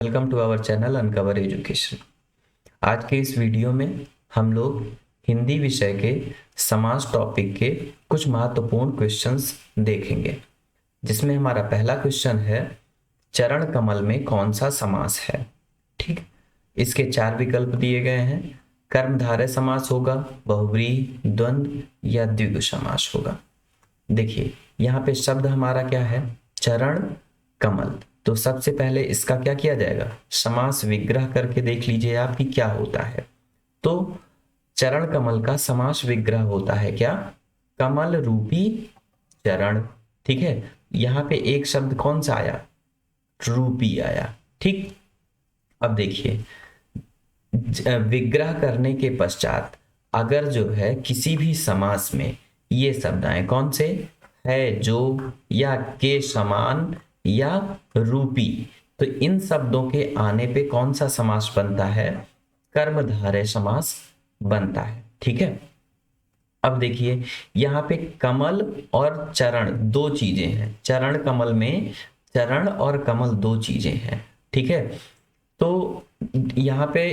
Welcome to our channel Uncover Education. आज के इस वीडियो में हम लोग हिंदी विषय के समास टॉपिक के कुछ महत्वपूर्ण क्वेश्चंस देखेंगे, जिसमें हमारा पहला क्वेश्चन है चरण कमल में कौन सा समास है। ठीक, इसके चार विकल्प दिए गए हैं। कर्मधारय समास होगा, बहुव्रीहि, द्वंद्व या द्विगु समास होगा। देखिए यहाँ पे शब्द हमारा क्या है, चरण कमल। तो सबसे पहले इसका क्या किया जाएगा, समास विग्रह करके देख लीजिए आप कि क्या होता है। तो चरण कमल का समास विग्रह होता है क्या, कमल रूपी चरण। ठीक है, यहाँ पे एक शब्द कौन सा आया, रूपी आया। ठीक, अब देखिए विग्रह करने के पश्चात अगर जो है किसी भी समास में ये शब्द आए, कौन से, है, जो, या के समान या रूपी, तो इन शब्दों के आने पे कौन सा समास बनता है, कर्मधारय समास बनता है। ठीक है, अब देखिए यहाँ पे कमल और चरण दो चीजें हैं। चरण कमल में चरण और कमल दो चीजें हैं। ठीक है, तो यहाँ पे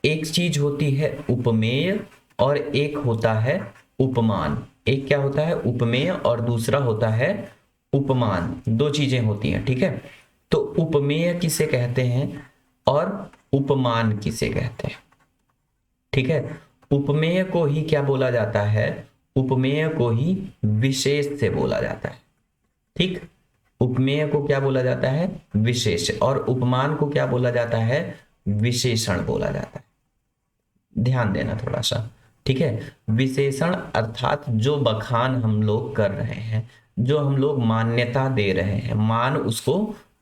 एक चीज होती है उपमेय और एक होता है उपमान। एक क्या होता है, उपमेय, और दूसरा होता है उपमान। दो चीजें होती हैं। ठीक है, तो उपमेय किसे कहते हैं और उपमान किसे कहते हैं। ठीक है, उपमेय को ही क्या बोला जाता है, उपमेय को ही विशेष से बोला जाता है। ठीक, उपमेय को क्या बोला जाता है, विशेष, और उपमान को क्या बोला जाता है, विशेषण बोला जाता है। ध्यान देना थोड़ा सा। ठीक है, विशेषण अर्थात जो बखान हम लोग कर रहे हैं, जो हम लोग मान्यता दे रहे हैं, मान उसको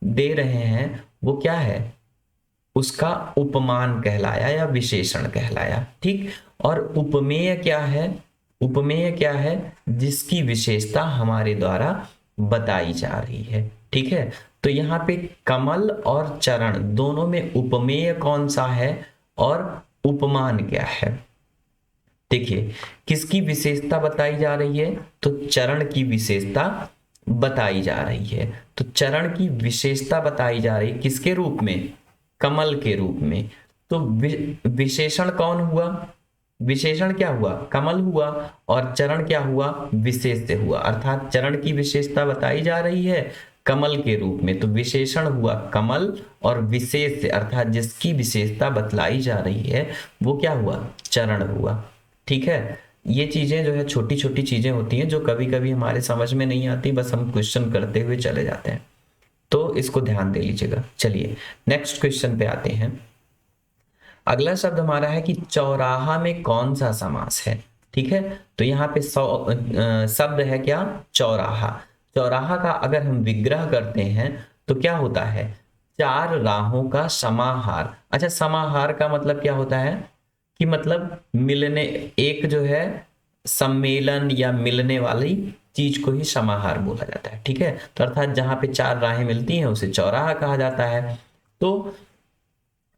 दे रहे हैं, वो क्या है, उसका उपमान कहलाया या विशेषण कहलाया। ठीक, और उपमेय क्या है, उपमेय क्या है, जिसकी विशेषता हमारे द्वारा बताई जा रही है। ठीक है, तो यहाँ पे कमल और चरण दोनों में उपमेय कौन सा है और उपमान क्या है। देखिए किसकी विशेषता बताई जा रही है, तो चरण की विशेषता बताई जा रही है। तो चरण की विशेषता बताई जा रही है किसके रूप में, कमल के रूप में। तो विशेषण कौन हुआ, विशेषण क्या हुआ, कमल हुआ, और चरण क्या हुआ, विशेष से हुआ। अर्थात चरण की विशेषता बताई जा रही है कमल के रूप में, तो विशेषण हुआ कमल, और विशेष से अर्थात जिसकी विशेषता बतलाई जा रही है वो क्या हुआ, चरण हुआ। ठीक है, ये चीजें जो है छोटी छोटी चीजें होती हैं जो कभी कभी हमारे समझ में नहीं आती, बस हम क्वेश्चन करते हुए चले जाते हैं, तो इसको ध्यान दे लीजिएगा। चलिए नेक्स्ट क्वेश्चन पे आते हैं। अगला शब्द हमारा है कि चौराहा में कौन सा समास है। ठीक है, तो यहाँ पे शब्द है क्या, चौराहा। चौराहा का अगर हम विग्रह करते हैं तो क्या होता है, चार राहों का समाहार। अच्छा, समाहार का मतलब क्या होता है कि मतलब मिलने, एक जो है सम्मेलन या मिलने वाली चीज को ही समाहार बोला जाता है। ठीक है, तो अर्थात जहां पे चार राहें मिलती हैं उसे चौराहा कहा जाता है। तो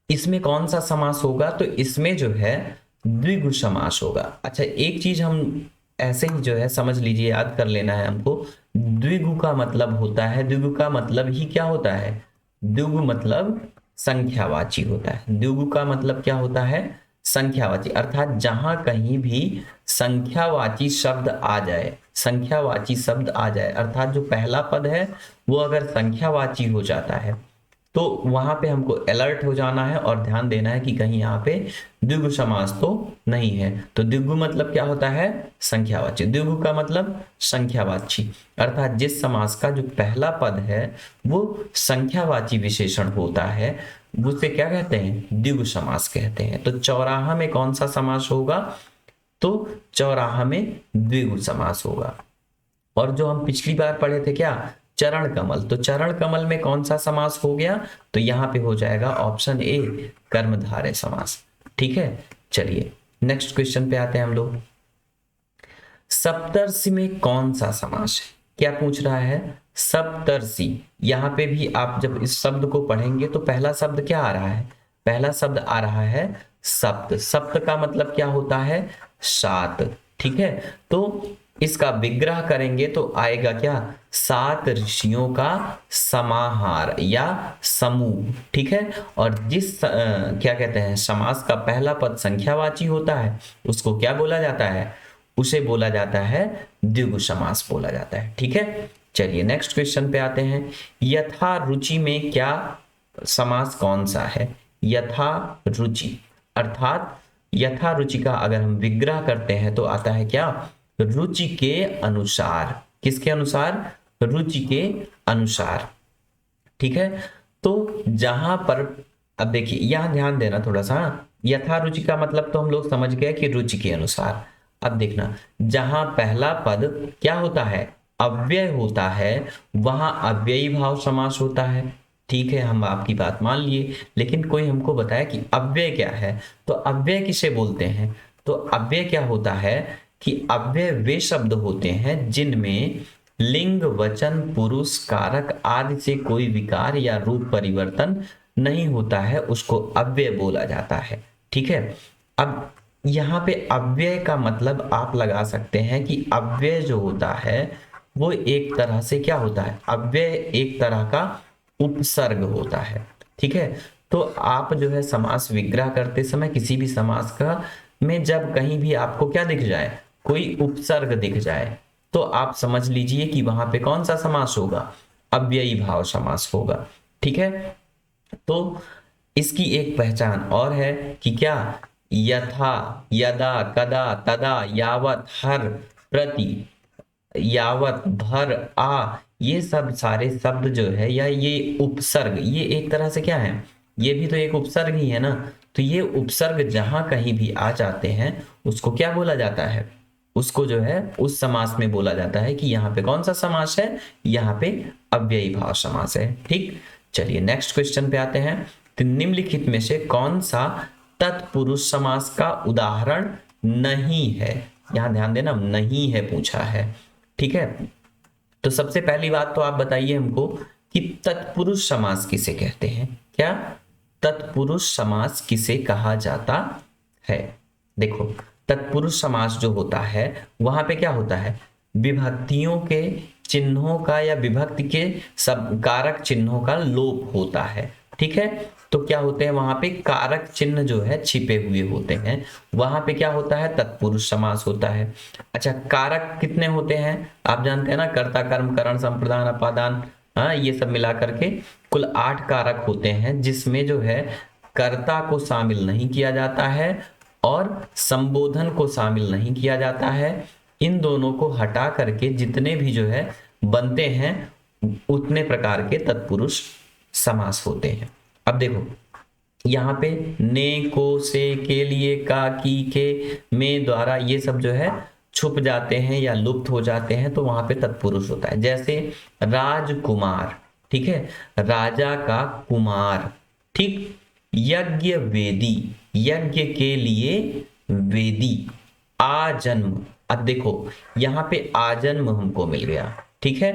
इसमें कौन सा समास होगा, तो इसमें जो है द्विगु समास होगा। अच्छा, एक चीज हम ऐसे ही जो है समझ लीजिए, याद कर लेना है हमको। द्विगु का मतलब होता है, द्विगु का मतलब ही क्या होता है, द्विगु मतलब संख्यावाची होता है। द्विगु का मतलब क्या होता है, संख्यावाची, अर्थात जहां कहीं भी संख्यावाची शब्द आ जाए, संख्यावाची शब्द आ जाए, अर्थात जो पहला पद है वो अगर संख्यावाची हो जाता है तो वहां पे हमको अलर्ट हो जाना है और ध्यान देना है कि कहीं यहाँ पे द्विगु समास तो नहीं है। तो द्विगु मतलब क्या होता है, संख्यावाची। द्विगु का मतलब संख्यावाची, अर्थात जिस समास का जो पहला पद है वो संख्यावाची विशेषण होता है, उसे क्या कहते हैं, द्विगु समास कहते हैं। तो चौराहा में कौन सा समास होगा, तो चौराहा में द्विगु समास होगा। और जो हम पिछली बार पढ़े थे क्या, चरण कमल, तो चरण कमल में कौन सा समास हो गया, तो यहां पे हो जाएगा ऑप्शन ए, कर्मधारय समास। ठीक है, चलिए नेक्स्ट क्वेश्चन पे आते हैं हम लोग। सप्तर्षि में कौन सा समास है, क्या पूछ रहा है, सप्तर्षि। यहां पे भी आप जब इस शब्द को पढ़ेंगे तो पहला शब्द क्या आ रहा है, पहला शब्द आ रहा है सप्त। सप्त का मतलब क्या होता है, सात। ठीक है, तो इसका विग्रह करेंगे तो आएगा क्या, 7 ऋषियों का समाहार या समूह। ठीक है, और क्या कहते हैं, समास का पहला पद संख्यावाची होता है, उसको क्या बोला जाता है, उसे बोला जाता है द्विगु समास बोला जाता है। ठीक है, चलिए नेक्स्ट क्वेश्चन पे आते हैं। यथा रुचि में क्या समास कौन सा है, यथा रुचि, अर्थात यथा रुचि का अगर हम विग्रह करते हैं तो आता है क्या, रुचि के अनुसार। किसके अनुसार, रुचि के अनुसार। ठीक है, तो जहां पर अब देखिए यहां ध्यान देना थोड़ा सा, यथा रुचि का मतलब तो हम लोग समझ गए कि रुचि के अनुसार। अब देखना, जहां पहला पद क्या होता है, अव्यय होता है, वहां अव्ययी भाव समास होता है। ठीक है, हम आपकी बात मान लिए, लेकिन कोई हमको बताया कि अव्यय क्या है, तो अव्यय किसे बोलते हैं, तो अव्यय क्या होता है कि अव्यय वे शब्द होते हैं जिनमें लिंग, वचन, पुरुष, कारक आदि से कोई विकार या रूप परिवर्तन नहीं होता है, उसको अव्यय बोला जाता है। ठीक है, अब यहाँ पे अव्यय का मतलब आप लगा सकते हैं कि अव्यय जो होता है वो एक तरह से क्या होता है, अव्यय एक तरह का उपसर्ग होता है। ठीक है, तो आप जो है समास विग्रह करते समय किसी भी समास का में जब कहीं भी आपको क्या दिख जाए, कोई उपसर्ग दिख जाए, तो आप समझ लीजिए कि वहां पे कौन सा समास होगा, अव्ययी भाव समास होगा। ठीक है, तो इसकी एक पहचान और है कि क्या, यथा, यदा, कदा, तदा, यावत, हर, प्रति, यावत, भर, आ, ये सब सारे शब्द जो है या ये उपसर्ग, ये एक तरह से क्या है, ये भी तो एक उपसर्ग ही है ना। तो ये उपसर्ग जहां कहीं भी आ जाते हैं उसको क्या बोला जाता है, उसको जो है उस समास में बोला जाता है कि यहाँ पे कौन सा समास है, यहाँ पे अव्ययी भाव समास है। ठीक, चलिए नेक्स्ट क्वेश्चन पे आते हैं। तो निम्नलिखित में से कौन सा तत्पुरुष समास का उदाहरण नहीं है, यहां ध्यान देना, नहीं है पूछा है। ठीक है, तो सबसे पहली बात तो आप बताइए हमको कि तत्पुरुष समास किसे कहते हैं, क्या तत्पुरुष समास किसे कहा जाता है। देखो, तत्पुरुष समास जो होता है वहां पे क्या होता है, विभक्तियों के चिन्हों का या विभक्ति के सब कारक चिन्हों का लोप होता है। ठीक है, तो क्या होते हैं वहां पे कारक चिन्ह जो है छिपे हुए होते हैं, वहां पे क्या होता है, तत्पुरुष समास होता है। अच्छा, कारक कितने होते हैं आप जानते हैं ना, कर्ता, कर्म, करण, संप्रदान, अपादान, हाँ ये सब मिला करके कुल 8 कारक होते हैं, जिसमें जो है कर्ता को शामिल नहीं किया जाता है और संबोधन को शामिल नहीं किया जाता है। इन दोनों को हटा करके जितने भी जो है बनते हैं उतने प्रकार के तत्पुरुष समास होते हैं। अब देखो यहाँ पे ने, को, से, के लिए, का, की, के, में, द्वारा, ये सब जो है छुप जाते हैं या लुप्त हो जाते हैं, तो वहां पे तत्पुरुष होता है। जैसे राजकुमार, ठीक है, राजा का कुमार। ठीक, यज्ञ वेदी, यज्ञ के लिए वेदी। आजन्म, अब देखो यहाँ पे आजन्म हमको मिल गया। ठीक है,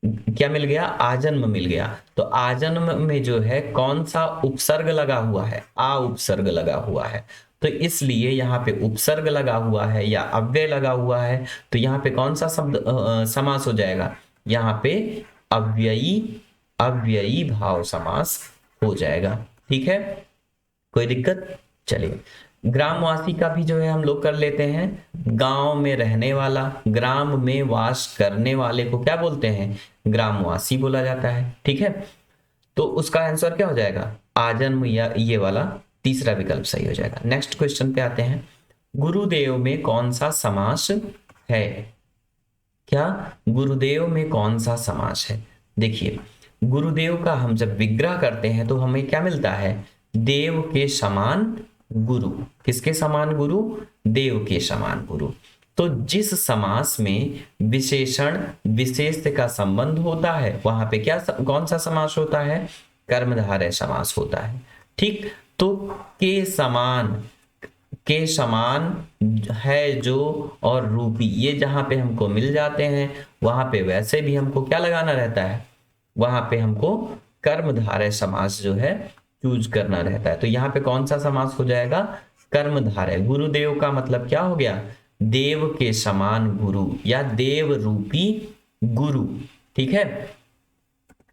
क्या मिल गया, आजन्म मिल गया। तो आजन्म में जो है कौन सा उपसर्ग लगा हुआ है, आ उपसर्ग लगा हुआ है, तो इसलिए यहाँ पे उपसर्ग लगा हुआ है या अव्यय लगा हुआ है, तो यहाँ पे कौन सा शब्द समास हो जाएगा, यहाँ पे अव्ययी, अव्ययी भाव समास हो जाएगा। ठीक है, कोई दिक्कत। चलिए, ग्रामवासी का भी जो है हम लोग कर लेते हैं। गांव में रहने वाला, ग्राम में वास करने वाले को क्या बोलते हैं, ग्रामवासी बोला जाता है। ठीक है, तो उसका आंसर क्या हो जाएगा, आजन्म, या ये वाला तीसरा विकल्प सही हो जाएगा। नेक्स्ट क्वेश्चन पे आते हैं। गुरुदेव में कौन सा समास है, क्या गुरुदेव में कौन सा समास है। देखिए, गुरुदेव का हम जब विग्रह करते हैं तो हमें क्या मिलता है, देव के समान गुरु। किसके समान गुरु, देव के समान गुरु। तो जिस समास में विशेषण विशेष का संबंध होता है वहां पे क्या कौन सा समास होता है, कर्मधारय समास होता है। ठीक, तो के समान, के समान है जो और रूपी, ये जहां पे हमको मिल जाते हैं वहां पे वैसे भी हमको क्या लगाना रहता है, वहां पे हमको कर्मधारय समास जो है चूज करना रहता है। तो यहाँ पे कौन सा समास हो जाएगा, कर्मधारय। गुरुदेव का मतलब क्या हो गया, देव के समान गुरु या देव रूपी गुरु। ठीक है,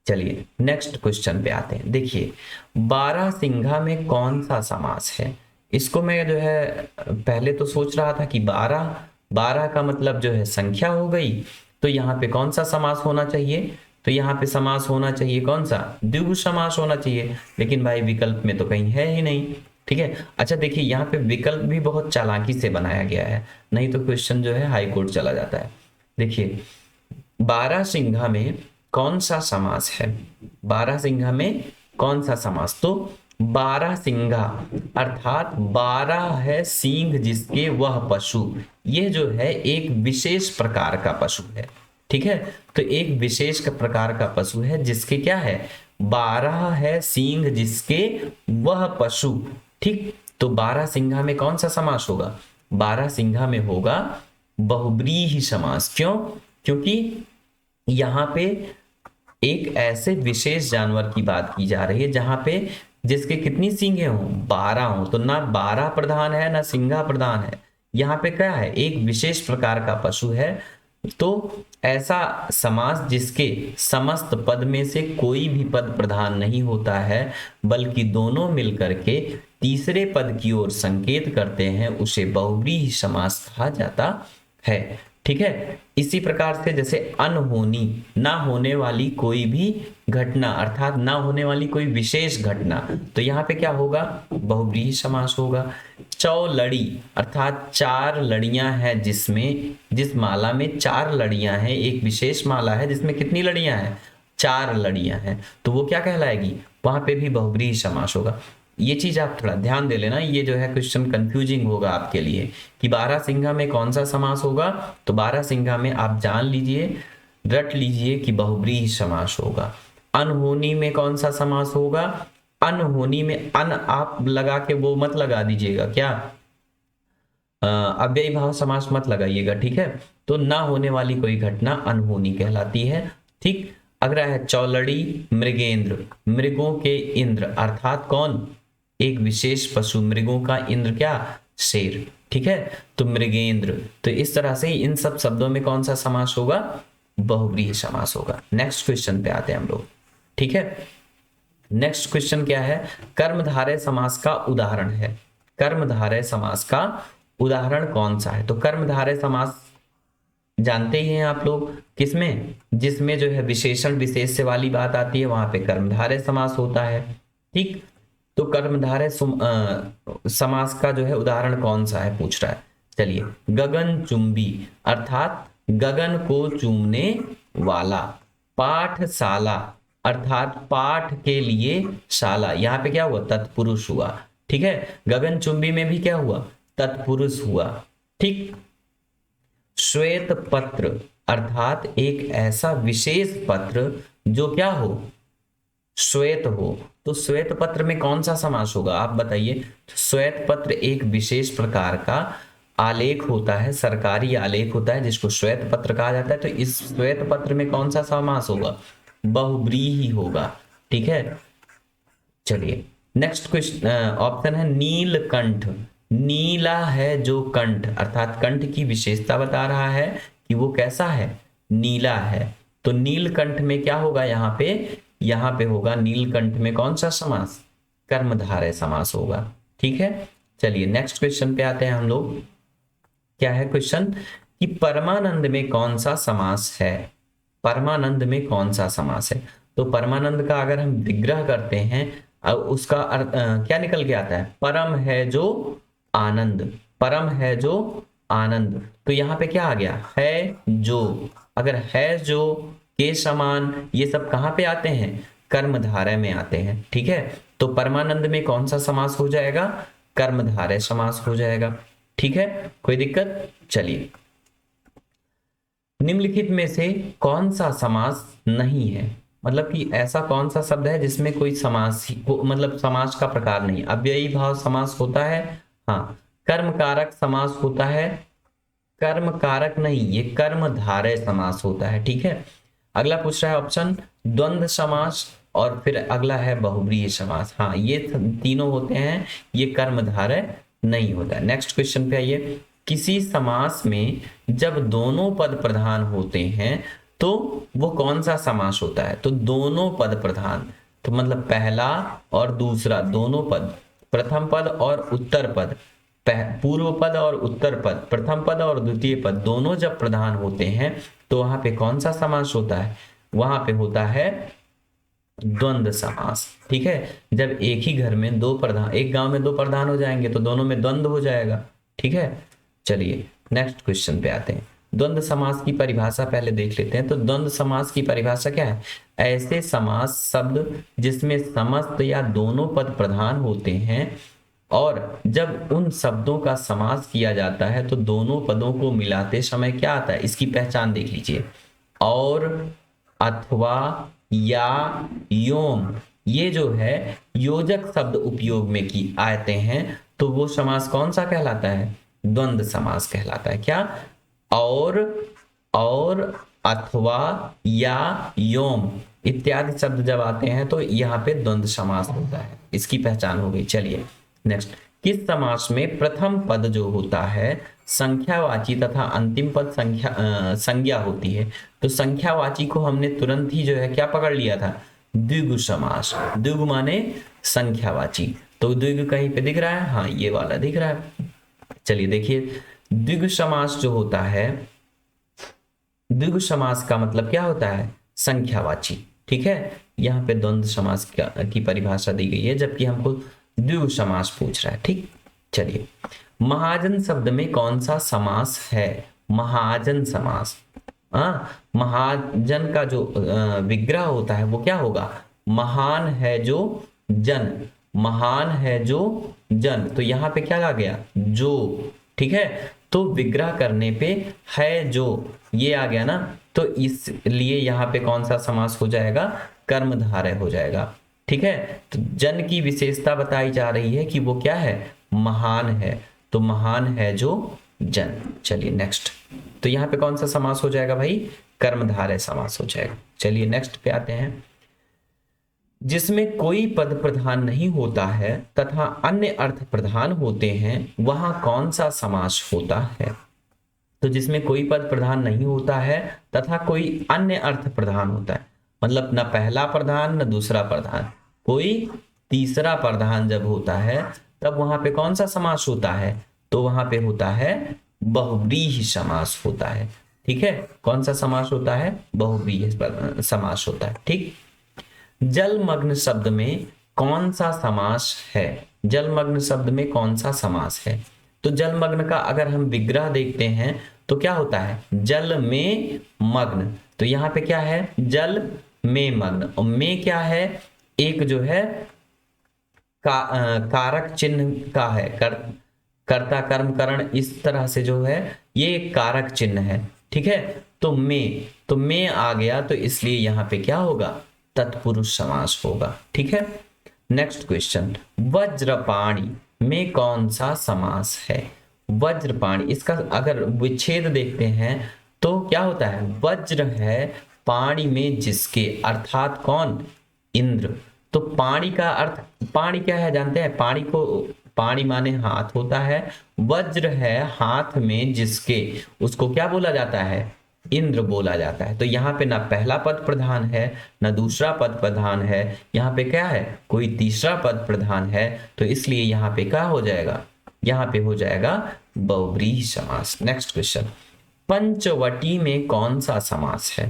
चलिए नेक्स्ट क्वेश्चन पे आते हैं। देखिए, बारहसिंघा में कौन सा समास है? इसको मैं जो है पहले तो सोच रहा था कि 12 का मतलब जो है संख्या हो गई, तो यहाँ पे कौन सा समास होना चाहिए? तो यहाँ पे समास होना चाहिए कौन सा? द्विगु समास होना चाहिए, लेकिन भाई विकल्प में तो कहीं है ही नहीं। ठीक है, अच्छा देखिए यहाँ पे विकल्प भी बहुत चालाकी से बनाया गया है, नहीं तो क्वेश्चन जो है हाई कोर्ट चला जाता है। देखिए, बारहसिंघा में कौन सा समास है? बारहसिंघा में कौन सा समास? तो बारहसिंघा अर्थात 12 है सींग जिसके वह पशु, ये जो है एक विशेष प्रकार का पशु है। ठीक है, तो एक विशेष प्रकार का पशु है जिसके क्या है? 12 है सींग जिसके वह पशु। ठीक, तो बारहसिंघा में कौन सा समास होगा? बारहसिंघा में होगा बहुब्रीहि समास। क्यों? क्योंकि यहाँ पे एक ऐसे विशेष जानवर की बात की जा रही है जहां पे जिसके कितनी सींगें हों? 12 हों। तो ना 12 प्रधान है ना सिंघा प्रधान है, यहाँ पे क्या है? एक विशेष प्रकार का पशु है। तो ऐसा समास जिसके समस्त पद में से कोई भी पद प्रधान नहीं होता है, बल्कि दोनों मिलकर के तीसरे पद की ओर संकेत करते हैं, उसे बहुव्रीहि समास कहा जाता है। ठीक है, इसी प्रकार से जैसे अनहोनी, ना होने वाली कोई भी घटना अर्थात ना होने वाली कोई विशेष घटना, तो यहाँ पे क्या होगा? बहुव्रीहि समास होगा। चौलड़ी अर्थात 4 लड़ियां हैं, जिस माला में 4 लड़ियां हैं, एक विशेष माला है जिसमें कितनी लड़ियां हैं? 4 लड़ियां हैं, तो वो क्या कहलाएगी? वहां पे भी बहुव्रीहि समास होगा। ये चीज आप थोड़ा ध्यान दे लेना, ये जो है क्वेश्चन कंफ्यूजिंग होगा आपके लिए कि बारहसिंघा में कौन सा समास होगा। तो बारहसिंघा में आप जान लीजिए, रट लीजिए कि बहुव्रीहि समास होगा। अनहोनी में कौन सा समास होगा? अनहोनी में अन आप लगा के वो मत लगा दीजिएगा, क्या अव्ययी भाव समास मत लगाइएगा। ठीक है, तो ना होने वाली कोई घटना अनहोनी कहलाती है। ठीक, अगला है चौलड़ी मृगेंद्र, मृगों के इंद्र अर्थात कौन? एक विशेष पशु, मृगों का इंद्र क्या? शेर। ठीक है, तो मृगेंद्र, तो इस तरह से इन सब शब्दों में कौन सा समास होगा? बहुव्रीहि समास होगा। नेक्स्ट क्वेश्चन पे आते हैं हम लोग। ठीक है, नेक्स्ट क्वेश्चन क्या है? कर्मधारय समास का उदाहरण है। कर्मधारय समास का उदाहरण कौन सा है? तो कर्मधारय समास जानते ही हैं आप लोग, किसमें? जिसमें जो है विशेषण विशेष्य वाली बात आती है, वहां पे कर्मधारय समास होता है। ठीक, तो कर्मधारय समास का जो है उदाहरण कौन सा है पूछ रहा है। चलिए, गगन चुंबी अर्थात गगन को चूमने वाला। पाठशाला अर्थात पाठ के लिए शाला, यहाँ पे क्या हुआ? तत्पुरुष हुआ। ठीक है, गगन चुंबी में भी क्या हुआ? तत्पुरुष हुआ। ठीक, श्वेत पत्र अर्थात एक ऐसा विशेष पत्र जो क्या हो? श्वेत हो। तो श्वेत पत्र में कौन सा समास होगा आप बताइए? श्वेत पत्र एक विशेष प्रकार का आलेख होता है, सरकारी आलेख होता है जिसको श्वेत पत्र कहा जाता है। तो इस श्वेत पत्र में कौन सा समास होगा? बहुव्रीहि होगा। ठीक है, चलिए नेक्स्ट क्वेश्चन ऑप्शन है नीलकंठ। नीला है जो कंठ अर्थात कंठ की विशेषता बता रहा है कि वो कैसा है? नीला है। तो नीलकंठ में क्या होगा? यहाँ पे होगा नीलकंठ में कौन सा समास? कर्मधारय समास होगा। ठीक है, चलिए नेक्स्ट क्वेश्चन पे आते हैं हम लोग। क्या है क्वेश्चन कि परमानंद में कौन सा समास है? परमानंद में कौन सा समास है? तो परमानंद का अगर हम विग्रह करते हैं उसका अर्थ क्या निकल के आता है? परम है जो आनंद। परम है जो आनंद। तो यहाँ पे क्या आ गया? है जो। अगर है जो के समान ये सब कहाँ पे आते हैं? कर्मधारय में आते हैं। ठीक है, तो परमानंद में कौन सा समास हो जाएगा? कर्मधारय समास हो जाएगा। ठीक है, कोई दिक्कत? चलिए, निम्नलिखित में से कौन सा समास नहीं है? मतलब कि ऐसा कौन सा शब्द है जिसमें कोई समास मतलब समास का प्रकार नहीं? अव्ययी भाव समास होता है, हाँ। कर्म कारक समास होता है, कर्म कारक नहीं, ये कर्मधारय समास होता है। ठीक है, अगला पूछ रहा है ऑप्शन द्वंद्व समास और फिर अगला है बहुव्रीहि समास। हाँ, ये तीनों होते हैं, ये कर्मधारय नहीं होता है। नेक्स्ट क्वेश्चन पे आइए। किसी समास में जब दोनों पद प्रधान होते हैं तो वो कौन सा समास होता है? तो दोनों पद प्रधान, तो मतलब पहला और दूसरा दोनों पद, प्रथम पद और उत्तर पद, पूर्व पद और उत्तर पद, प्रथम पद और द्वितीय पद दोनों जब प्रधान होते हैं तो वहां पे कौन सा समास होता है? वहां पे होता है द्वंद्व समास। ठीक है, जब एक ही घर में दो प्रधान, एक गांव में दो प्रधान हो जाएंगे तो दोनों में द्वंद्व हो जाएगा। ठीक है, चलिए नेक्स्ट क्वेश्चन पे आते हैं। द्वंद्व समास की परिभाषा पहले देख लेते हैं। तो द्वंद्व समास की परिभाषा क्या है? ऐसे समास शब्द जिसमें समस्त या दोनों पद प्रधान होते हैं और जब उन शब्दों का समास किया जाता है तो दोनों पदों को मिलाते समय क्या आता है, इसकी पहचान देख लीजिए। और, अथवा, या, योम, ये जो है योजक शब्द उपयोग में की आते हैं तो वो समास कौन सा कहलाता है? द्वंद्व समास कहलाता है। क्या? और, अथवा, या, योम इत्यादि शब्द जब आते हैं तो यहाँ पे द्वंद्व समास होता है। इसकी पहचान हो गई। चलिए नेक्स्ट, किस समास में प्रथम पद जो होता है संख्यावाची तथा अंतिम पद संज्ञा होती है? तो संख्यावाची को हमने तुरंत ही जो है क्या पकड़ लिया था? द्विगु समास। द्विगु माने संख्यावाची। तो द्विगु कहीं पे दिख रहा है? हाँ, ये वाला दिख रहा है। चलिए देखिए, द्विगु समास जो होता है, द्विगु समास का मतलब क्या होता है? संख्यावाची। ठीक है, यहाँ पे द्वंद्व समास की परिभाषा दी गई है जबकि हमको द्विगु समास पूछ रहा है। ठीक, चलिए, महाजन शब्द में कौन सा समास है? महाजन समास। महाजन का जो विग्रह होता है वो क्या होगा? महान है जो जन, महान है जो जन, तो यहाँ पे क्या आ गया? जो। ठीक है, तो विग्रह करने पे है जो ये आ गया ना, तो इसलिए यहाँ पे कौन सा समास हो जाएगा? कर्मधारय हो जाएगा। ठीक है, तो जन की विशेषता बताई जा रही है कि वो क्या है? महान है, तो महान है जो जन। चलिए नेक्स्ट, तो यहाँ पे कौन सा समास हो जाएगा भाई? कर्मधारय समास हो जाएगा। चलिए नेक्स्ट पे आते हैं। जिसमें कोई पद प्रधान नहीं होता है तथा अन्य अर्थ प्रधान होते हैं वहां कौन सा समास होता है? तो जिसमें कोई पद प्रधान नहीं होता है तथा कोई अन्य अर्थ प्रधान होता है, मतलब न पहला प्रधान न दूसरा प्रधान, कोई तीसरा प्रधान जब होता है तब वहां पे कौन सा समास होता है? तो वहां पे होता है बहुव्रीहि समास होता है। ठीक है, कौन सा समास होता है? बहुव्रीहि समास होता है। ठीक, जलमग्न शब्द में कौन सा समास है? जलमग्न शब्द में कौन सा समास है? तो जलमग्न का अगर हम विग्रह देखते हैं तो क्या होता है? जल में मग्न, तो यहाँ पे क्या है? जल में मग्न, और में क्या है? एक जो है कारक चिन्ह का है, कर्ता कर्म करण, इस तरह से जो है ये कारक चिन्ह है। ठीक है, तो में आ गया, तो इसलिए यहाँ पे क्या होगा? तत्पुरुष समास होगा। ठीक है, नेक्स्ट क्वेश्चन, वज्रपाणी में कौन सा समास है? वज्रपाणी, इसका अगर विच्छेद देखते हैं तो क्या होता है? वज्र है पाणी में जिसके, अर्थात कौन? इंद्र। तो पाणी का अर्थ, पाणी क्या है जानते हैं? पाणी को, पाणी माने हाथ होता है, वज्र है हाथ में जिसके, उसको क्या बोला जाता है? इंद्र बोला जाता है। तो यहाँ पे ना पहला पद प्रधान है ना दूसरा पद प्रधान है, यहाँ पे क्या है? कोई तीसरा पद प्रधान है, तो इसलिए यहाँ पे क्या हो जाएगा? यहाँ पे हो जाएगा बहुव्रीहि समास। नेक्स्ट क्वेश्चन, पंचवटी में कौन सा समास है?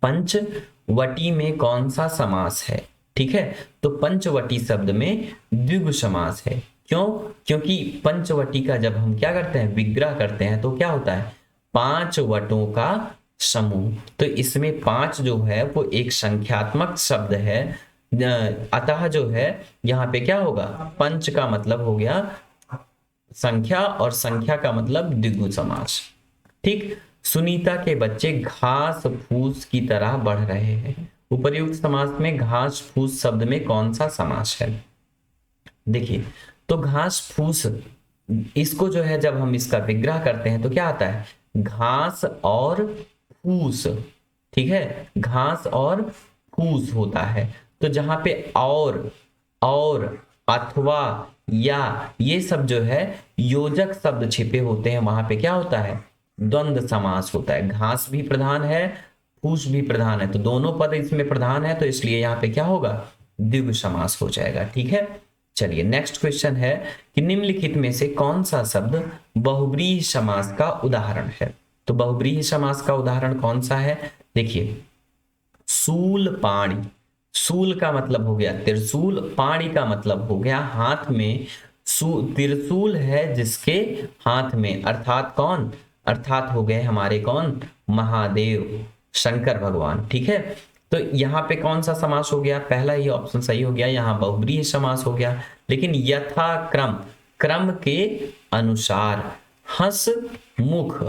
पंचवटी में कौन सा समास है? ठीक है, तो पंचवटी शब्द में द्विगु समास है। क्यों? क्योंकि पंचवटी का जब हम क्या करते हैं? विग्रह करते हैं तो क्या होता है? 5 वटों का समूह। तो इसमें 5 जो है वो एक संख्यात्मक शब्द है, अतः जो है यहाँ पे क्या होगा? पंच का मतलब हो गया संख्या और संख्या का मतलब द्विगु समास। ठीक, सुनीता के बच्चे घास फूस की तरह बढ़ रहे हैं। उपर्युक्त समास में घास फूस शब्द में कौन सा समास है? देखिए, तो घास फूस, इसको जो है जब हम इसका विग्रह करते हैं तो क्या आता है? घास और फूस। ठीक है, घास और फूस होता है। तो जहां पे और अथवा, या, ये सब जो है योजक शब्द छिपे होते हैं, वहां पे क्या होता है, द्वंद्व समास होता है। घास भी प्रधान है, फूस भी प्रधान है, तो दोनों पद इसमें प्रधान है, तो इसलिए यहाँ पे क्या होगा, द्विगु समास हो जाएगा। ठीक है, चलिए नेक्स्ट क्वेश्चन है कि निम्नलिखित में से कौन सा शब्द बहुब्रीहि समास का उदाहरण है। तो बहुब्रीहि समास का उदाहरण कौन सा है, देखिए, शूल पाणी, शूल का मतलब हो गया त्रिशूल, पाणी का मतलब हो गया हाथ में, त्रिशूल है जिसके हाथ में, अर्थात कौन, अर्थात हो गए हमारे कौन, महादेव, शंकर भगवान। ठीक है, तो यहाँ पे कौन सा समास हो गया, पहला ही ऑप्शन सही हो गया, यहाँ बहुब्रीहि समास हो गया। लेकिन यथाक्रम, क्रम के अनुसार, हंस मुख,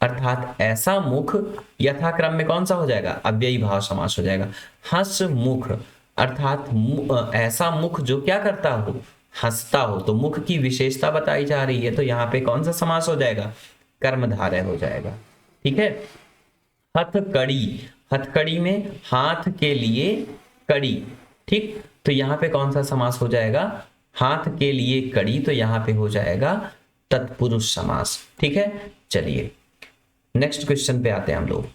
अर्थात ऐसा मुख, यथाक्रम में कौन सा हो जाएगा, अव्ययी भाव समास हो जाएगा। हंस मुख अर्थात ऐसा मुख जो क्या करता हो, हंसता हो, तो मुख की विशेषता बताई जा रही है, तो यहाँ पे कौन सा समास हो जाएगा, कर्मधारय हो जाएगा। ठीक है, हथकड़ी, हथकड़ी में हाथ के लिए कड़ी, ठीक, तो यहाँ पे कौन सा समास हो जाएगा, हाथ के लिए कड़ी, तो यहाँ पे हो जाएगा तत्पुरुष समास। ठीक है, चलिए नेक्स्ट क्वेश्चन पे आते हैं हम लोग,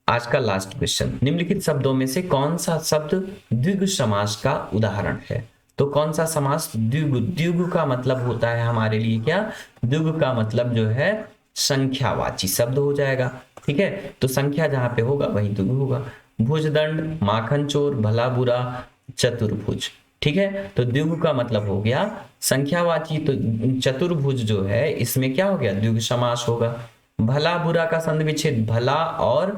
आज का लास्ट क्वेश्चन, निम्नलिखित शब्दों में से कौन सा शब्द द्विगु समास का उदाहरण है। तो कौन सा समास द्विगु, द्विगु का मतलब होता है हमारे लिए क्या, द्विगु का मतलब जो है संख्यावाची शब्द हो जाएगा। ठीक है, तो संख्या जहां पे होगा वही द्विगु होगा। भुजदंड, माखन चोर, भला बुरा, चतुर्भुज। ठीक है, तो द्विगु का मतलब हो गया संख्यावाची, तो चतुर्भुज जो है इसमें क्या हो गया, द्विगु समास होगा। भला बुरा का संधि विच्छेद भला और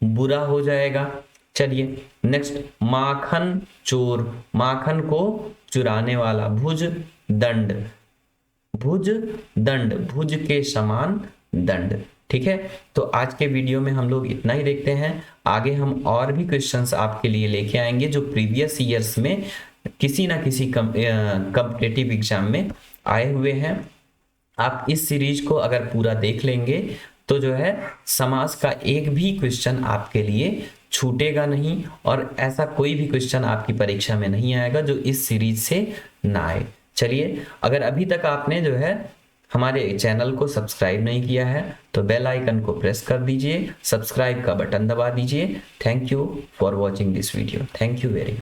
बुरा हो जाएगा। चलिए नेक्स्ट, माखन चोर, माखन को चुराने वाला। भुज दंड, भुज दंड, भुज के समान दंड। ठीक है, तो आज के वीडियो में हम लोग इतना ही देखते हैं, आगे हम और भी क्वेश्चंस आपके लिए लेके आएंगे जो प्रीवियस ईयर्स में किसी ना किसी कॉम्पिटिटिव एग्जाम में आए हुए हैं। आप इस सीरीज को अगर पूरा देख लेंगे तो जो है समास का एक भी क्वेश्चन आपके लिए छूटेगा नहीं, और ऐसा कोई भी क्वेश्चन आपकी परीक्षा में नहीं आएगा जो इस सीरीज से ना आए। चलिए, अगर अभी तक आपने जो है हमारे चैनल को सब्सक्राइब नहीं किया है तो बेल आइकन को प्रेस कर दीजिए, सब्सक्राइब का बटन दबा दीजिए। Thank you for watching this video, thank you very much.